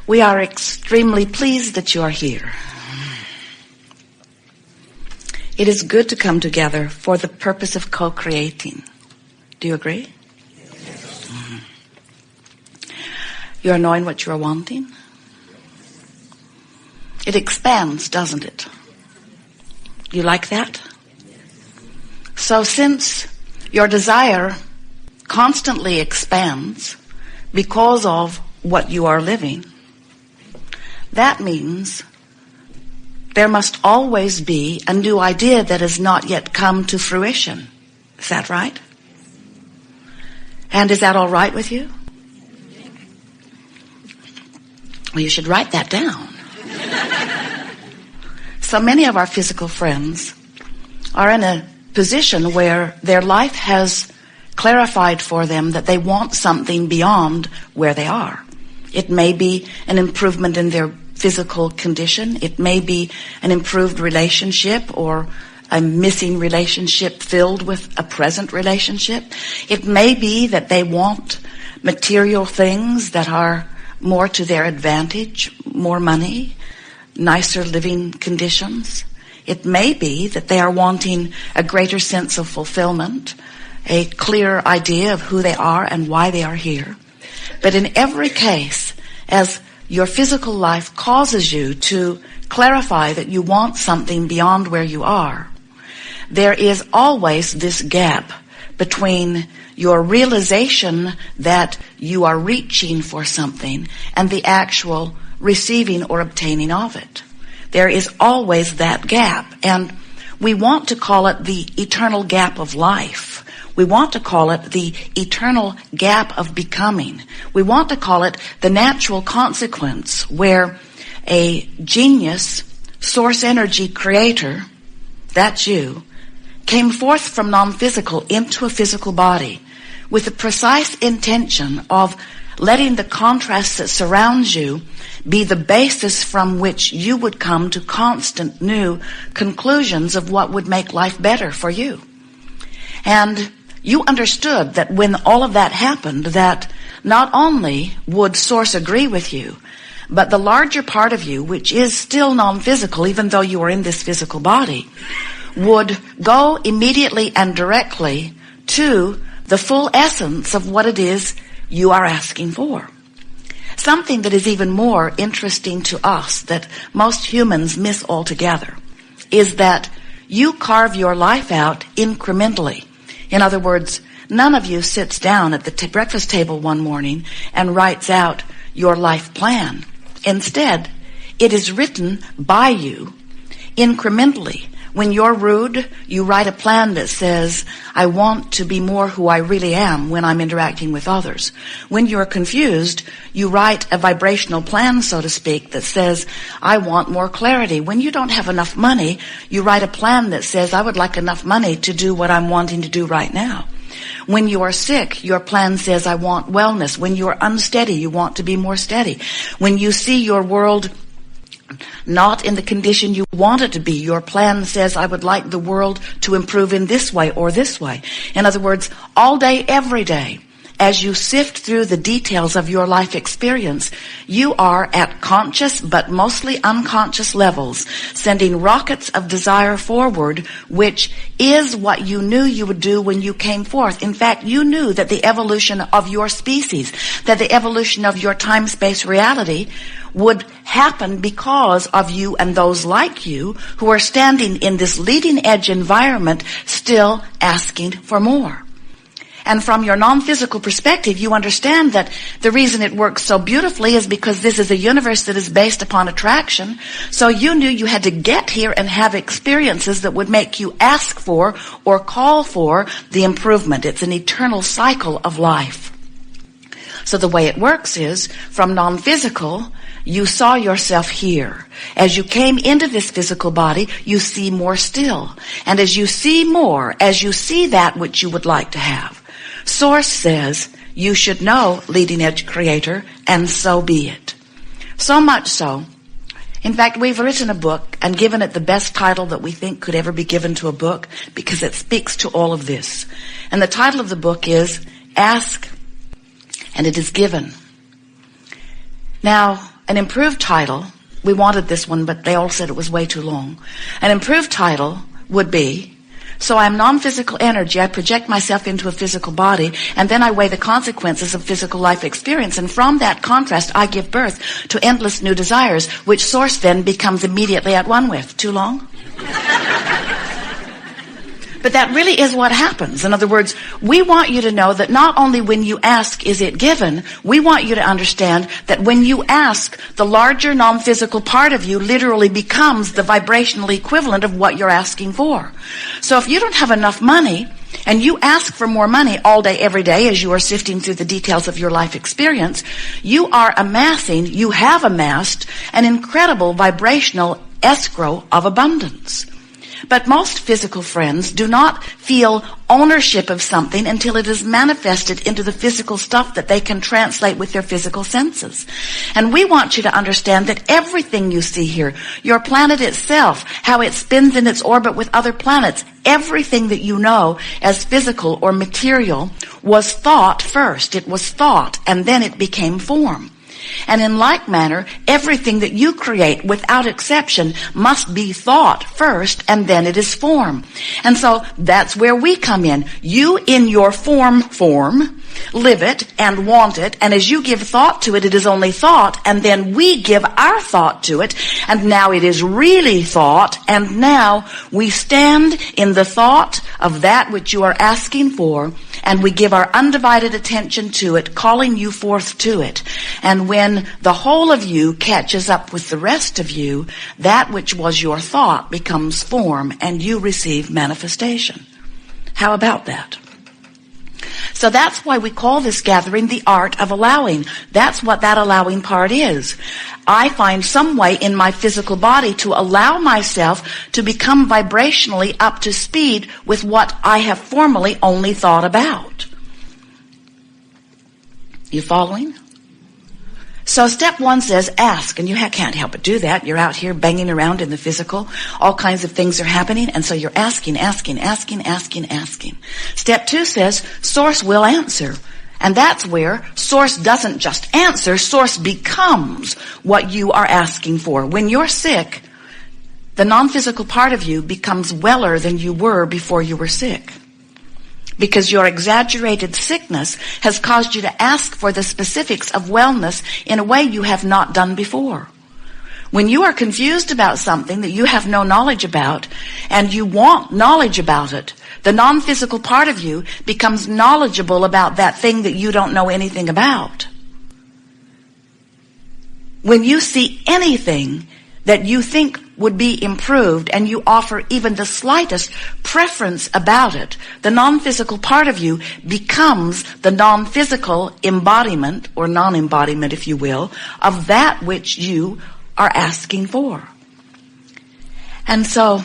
We are extremely pleased that you are here. It is good to come together for the purpose of co-creating. Do you agree? Mm-hmm. You are knowing what you are wanting? It expands, doesn't it? You like that? So since your desire constantly expands because of what you are living, that means there must always be a new idea that has not yet come to fruition. Is that right? And is that all right with you? Well, you should write that down. So many of our physical friends are in a position where their life has clarified for them that they want something beyond where they are. It may be an improvement in their physical condition. It may be an improved relationship or a missing relationship filled with a present relationship. It may be that they want material things that are more to their advantage, more money, nicer living conditions. It may be that they are wanting a greater sense of fulfillment, a clear idea of who they are and why they are here. But in every case, as your physical life causes you to clarify that you want something beyond where you are, there is always this gap between your realization that you are reaching for something and the actual receiving or obtaining of it. There is always that gap, and we want to call it the eternal gap of life. We want to call it the eternal gap of becoming. We want to call it the natural consequence where a genius, source energy creator, that's you, came forth from non-physical into a physical body with the precise intention of letting the contrast that surrounds you be the basis from which you would come to constant new conclusions of what would make life better for you. And you understood that when all of that happened, that not only would Source agree with you, but the larger part of you, which is still non-physical, even though you are in this physical body, would go immediately and directly to the full essence of what it is you are asking for. Something that is even more interesting to us that most humans miss altogether is that you carve your life out incrementally. In other words, none of you sits down at the breakfast table one morning and writes out your life plan. Instead, it is written by you incrementally. When you're rude, you write a plan that says, I want to be more who I really am when I'm interacting with others. When you're confused, you write a vibrational plan, so to speak, that says, I want more clarity. When you don't have enough money, you write a plan that says, I would like enough money to do what I'm wanting to do right now. When you are sick, your plan says, I want wellness. When you are unsteady, you want to be more steady. When you see your world not in the condition you want it to be, your plan says, I would like the world to improve in this way or this way. In other words, all day, every day, as you sift through the details of your life experience, you are at conscious but mostly unconscious levels, sending rockets of desire forward, which is what you knew you would do when you came forth. In fact, you knew that the evolution of your species, that the evolution of your time-space reality would happen because of you and those like you who are standing in this leading edge environment still asking for more. And from your non-physical perspective, you understand that the reason it works so beautifully is because this is a universe that is based upon attraction. So you knew you had to get here and have experiences that would make you ask for or call for the improvement. It's an eternal cycle of life. So the way it works is, from non-physical, you saw yourself here. As you came into this physical body, you see more still. And as you see more, as you see that which you would like to have, Source says, you should know, leading edge creator, and so be it. So much so. In fact, we've written a book and given it the best title that we think could ever be given to a book because it speaks to all of this. And the title of the book is Ask and It Is Given. Now, an improved title, we wanted this one, but they all said it was way too long. An improved title would be, so I'm non-physical energy, I project myself into a physical body, and then I weigh the consequences of physical life experience, and from that contrast I give birth to endless new desires, which source then becomes immediately at one with. Too long? But that really is what happens. In other words, we want you to know that not only when you ask is it given, we want you to understand that when you ask, the larger non-physical part of you literally becomes the vibrational equivalent of what you're asking for. So if you don't have enough money, and you ask for more money all day, every day, as you are sifting through the details of your life experience, you have amassed an incredible vibrational escrow of abundance. But most physical friends do not feel ownership of something until it is manifested into the physical stuff that they can translate with their physical senses. And we want you to understand that everything you see here, your planet itself, how it spins in its orbit with other planets, everything that you know as physical or material was thought first. It was thought, and then it became form. And in like manner, everything that you create, without exception, must be thought first, and then it is form. And so that's where we come in. You, in your form, live it and want it, and as you give thought to it, it is only thought, and then we give our thought to it, and now it is really thought, and now we stand in the thought of that which you are asking for, and we give our undivided attention to it, calling you forth to it. And when the whole of you catches up with the rest of you, that which was your thought becomes form, and you receive manifestation. How about that? So that's why we call this gathering the art of allowing. That's what that allowing part is. I find some way in my physical body to allow myself to become vibrationally up to speed with what I have formerly only thought about. You following? So step one says ask, and you can't help but do that. You're out here banging around in the physical. All kinds of things are happening, and so you're asking. Step two says source will answer. And that's where source doesn't just answer, source becomes what you are asking for. When you're sick, the non-physical part of you becomes weller than you were before you were sick. Because your exaggerated sickness has caused you to ask for the specifics of wellness in a way you have not done before. When you are confused about something that you have no knowledge about, and you want knowledge about it, the non-physical part of you becomes knowledgeable about that thing that you don't know anything about. When you see anything that you think would be improved, and you offer even the slightest preference about it, the non-physical part of you becomes the non-physical embodiment, or non-embodiment, if you will, of that which you are asking for. And so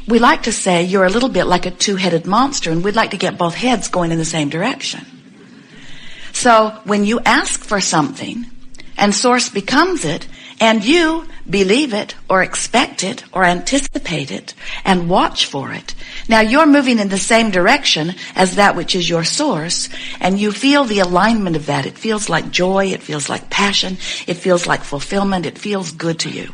we like to say you're a little bit like a two-headed monster, and we'd like to get both heads going in the same direction. So when you ask for something, and source becomes it, and you believe it, or expect it, or anticipate it, and watch for it. Now you're moving in the same direction as that which is your source, and you feel the alignment of that. It feels like joy, it feels like passion, it feels like fulfillment, it feels good to you.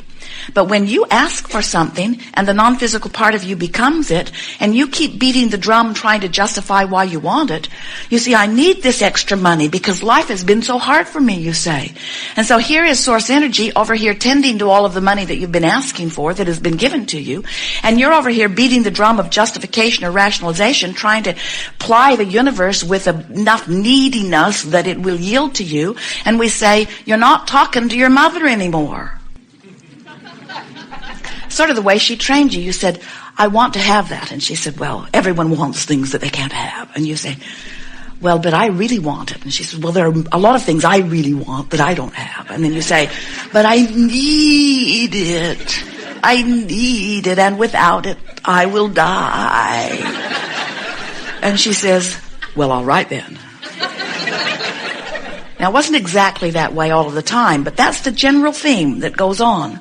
But when you ask for something and the non-physical part of you becomes it, and you keep beating the drum trying to justify why you want it, you see, I need this extra money because life has been so hard for me, you say. And so here is source energy over here tending to all of the money that you've been asking for that has been given to you, and you're over here beating the drum of justification or rationalization, trying to ply the universe with enough neediness that it will yield to you. And we say, you're not talking to your mother anymore. Sort of the way she trained you. You said, I want to have that. And she said, well, everyone wants things that they can't have. And you say, well, but I really want it. And she said, well, there are a lot of things I really want that I don't have. And then you say, but I need it. I need it. And without it, I will die. And she says, well, all right then. Now, it wasn't exactly that way all of the time, but that's the general theme that goes on.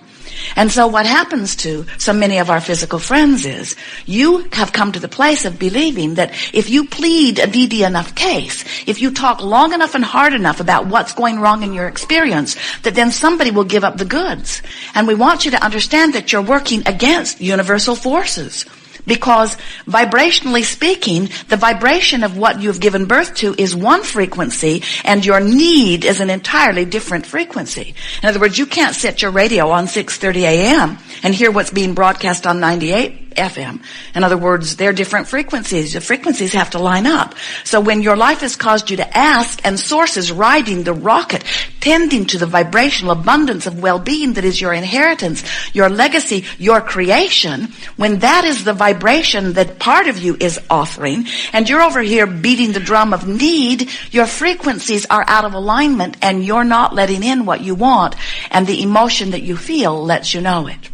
And so what happens to so many of our physical friends is you have come to the place of believing that if you plead a needy enough case, if you talk long enough and hard enough about what's going wrong in your experience, that then somebody will give up the goods. And we want you to understand that you're working against universal forces. Because vibrationally speaking, the vibration of what you've given birth to is one frequency, and your need is an entirely different frequency. In other words, you can't set your radio on 6:30 a.m. and hear what's being broadcast on 98 FM. In other words, they're different frequencies. The frequencies have to line up. So when your life has caused you to ask, and Source is riding the rocket, tending to the vibrational abundance of well-being that is your inheritance, your legacy, your creation, when that is the vibration that part of you is offering, and you're over here beating the drum of need, your frequencies are out of alignment, and you're not letting in what you want, and the emotion that you feel lets you know it.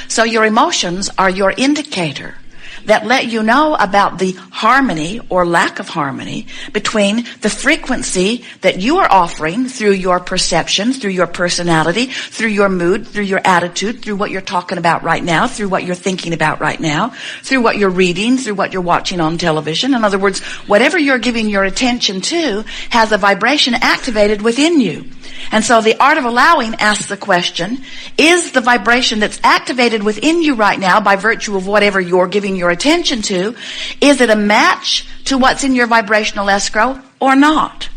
So your emotions are your indicator that let you know about the harmony or lack of harmony between the frequency that you are offering through your perception, through your personality, through your mood, through your attitude, through what you're talking about right now, through what you're thinking about right now, through what you're reading, through what you're watching on television. In other words, whatever you're giving your attention to has a vibration activated within you. And so the art of allowing asks the question, is the vibration that's activated within you right now by virtue of whatever you're giving your attention to, is it a match to what's in your vibrational escrow or not?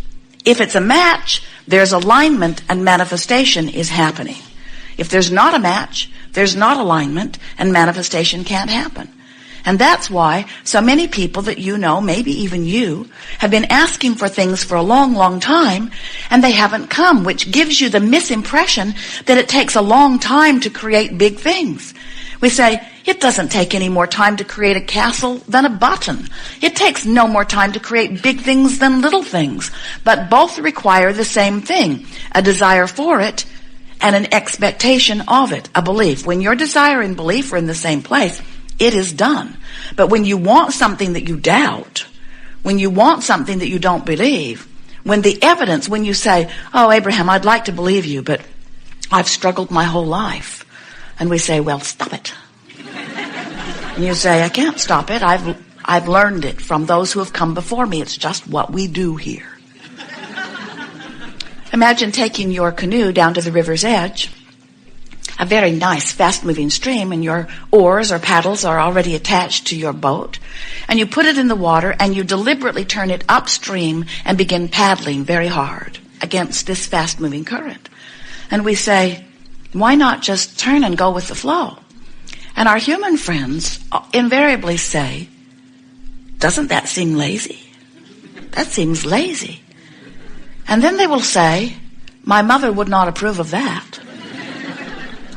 If it's a match, there's alignment and manifestation is happening. If there's not a match, there's not alignment and manifestation can't happen. And that's why so many people that you know, maybe even you, have been asking for things for a long, long time, and they haven't come, which gives you the misimpression that it takes a long time to create big things. We say, it doesn't take any more time to create a castle than a button. It takes no more time to create big things than little things. But both require the same thing, a desire for it and an expectation of it, a belief. When your desire and belief are in the same place, it is done. But when you want something that you doubt, when you want something that you don't believe, when the evidence, when you say, oh, Abraham, I'd like to believe you, but I've struggled my whole life. And we say, well, stop it. And you say, I can't stop it. I've learned it from those who have come before me. It's just what we do here. Imagine taking your canoe down to the river's edge, a very nice, fast-moving stream, and your oars or paddles are already attached to your boat, and you put it in the water, and you deliberately turn it upstream and begin paddling very hard against this fast-moving current. And we say, why not just turn and go with the flow? And our human friends invariably say, doesn't that seem lazy? That seems lazy. And then they will say, my mother would not approve of that.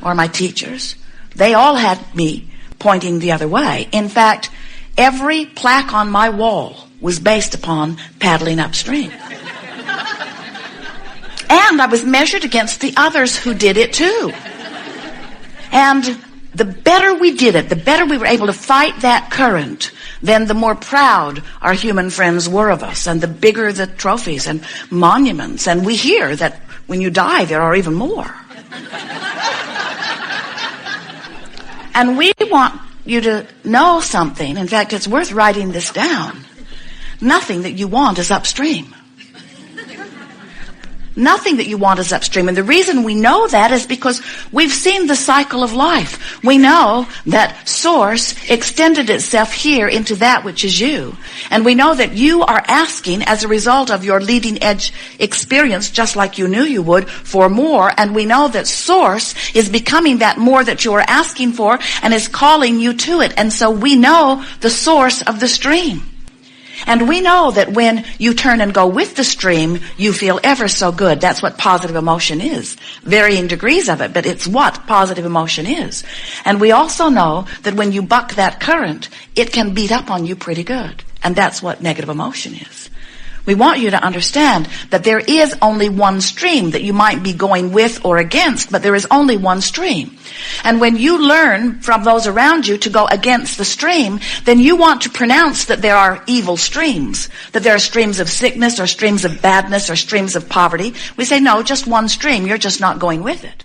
Or my teachers. They all had me pointing the other way. In fact, every plaque on my wall was based upon paddling upstream. And I was measured against the others who did it too. And the better we did it, the better we were able to fight that current, then the more proud our human friends were of us, and the bigger the trophies and monuments. And we hear that when you die, there are even more. And we want you to know something. In fact, it's worth writing this down. Nothing that you want is upstream. Nothing that you want is upstream. And the reason we know that is because we've seen the cycle of life. We know that Source extended itself here into that which is you. And we know that you are asking, as a result of your leading edge experience, just like you knew you would, for more. And we know that Source is becoming that more that you are asking for and is calling you to it. And so we know the source of the stream. And we know that when you turn and go with the stream, you feel ever so good. That's what positive emotion is. Varying degrees of it, but it's what positive emotion is. And we also know that when you buck that current, it can beat up on you pretty good. And that's what negative emotion is. We want you to understand that there is only one stream that you might be going with or against, but there is only one stream. And when you learn from those around you to go against the stream, then you want to pronounce that there are evil streams, that there are streams of sickness or streams of badness or streams of poverty. We say, no, just one stream. You're just not going with it.